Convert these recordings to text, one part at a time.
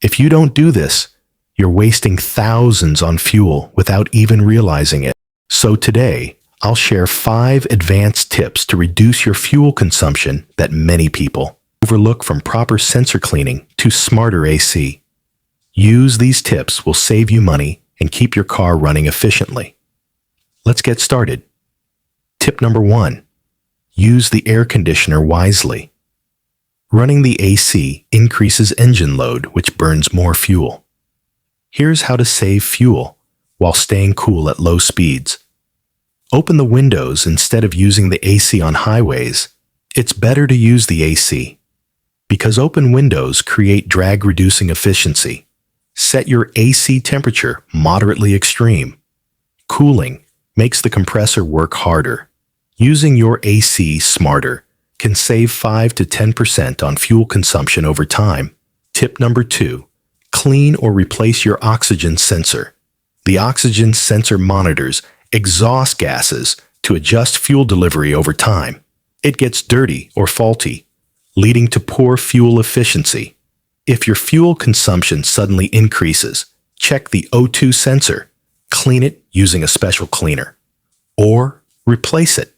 If you don't do this, you're wasting thousands on fuel without even realizing it. So today, I'll share 5 advanced tips to reduce your fuel consumption that many people overlook, from proper sensor cleaning to smarter AC. Use these tips will save you money and keep your car running efficiently. Let's get started. Tip number 1. Use the air conditioner wisely. Running the AC increases engine load, which burns more fuel. Here's how to save fuel while staying cool at low speeds. Open the windows instead of using the AC on highways. It's better to use the AC because open windows create drag-reducing efficiency. Set your AC temperature moderately extreme. Cooling makes the compressor work harder. Using your AC smarter can save 5 to 10% on fuel consumption over time. Tip number 2. Clean or replace your oxygen sensor. The oxygen sensor monitors exhaust gases to adjust fuel delivery over time. It gets dirty or faulty, leading to poor fuel efficiency. If your fuel consumption suddenly increases, check the O2 sensor, clean it using a special cleaner, or replace it.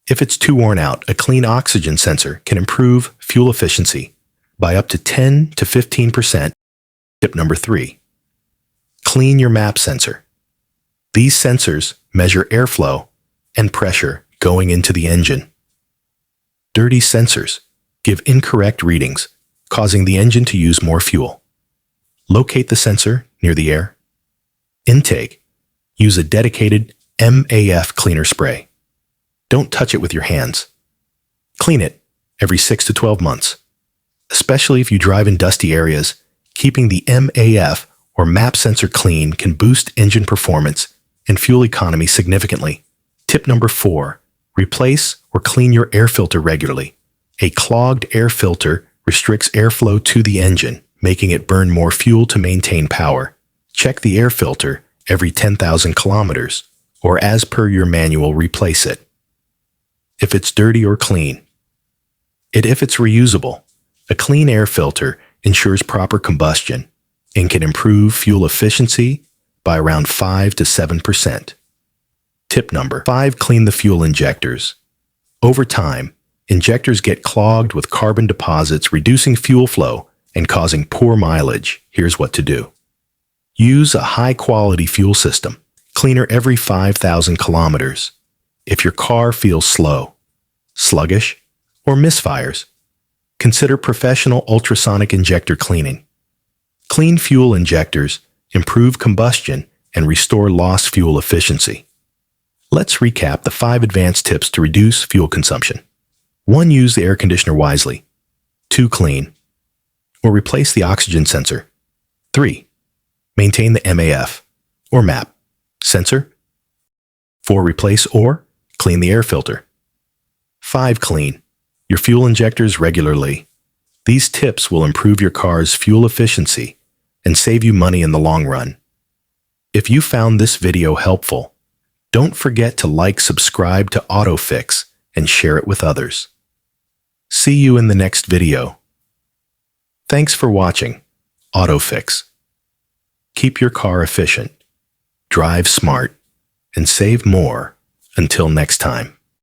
If it's too worn out, a clean oxygen sensor can improve fuel efficiency by up to 10 to 15%. Tip number 3. Clean your map sensor. These sensors measure airflow and pressure going into the engine. Dirty sensors give incorrect readings, causing the engine to use more fuel. Locate the sensor near the air intake. Use a dedicated MAF cleaner spray. Don't touch it with your hands. Clean it every 6 to 12 months. Especially if you drive in dusty areas, keeping the MAF or map sensor clean can boost engine performance and fuel economy significantly. Tip number 4. Replace or clean your air filter regularly. A clogged air filter restricts airflow to the engine, making it burn more fuel to maintain power. Check the air filter every 10,000 kilometers, or as per your manual, replace it. If it's dirty or clean. If it's reusable, a clean air filter ensures proper combustion and can improve fuel efficiency by around 5 to 7%. Tip number 5. Clean the fuel injectors. Over time, injectors get clogged with carbon deposits, reducing fuel flow and causing poor mileage. Here's what to do. Use a high-quality fuel system cleaner every 5,000 kilometers. If your car feels slow, sluggish, or misfires, consider professional ultrasonic injector cleaning. Clean fuel injectors improve combustion and restore lost fuel efficiency. Let's recap the 5 advanced tips to reduce fuel consumption. 1. Use the air conditioner wisely. 2. Clean or replace the oxygen sensor. 3. Maintain the MAF or map sensor. 4. Replace or clean the air filter. 5. Clean your fuel injectors regularly. These tips will improve your car's fuel efficiency and save you money in the long run. If you found this video helpful, don't forget to like, subscribe to AutoFix, and share it with others. See you in the next video. Thanks for watching AutoFix. Keep your car efficient, drive smart, and save more. Until next time.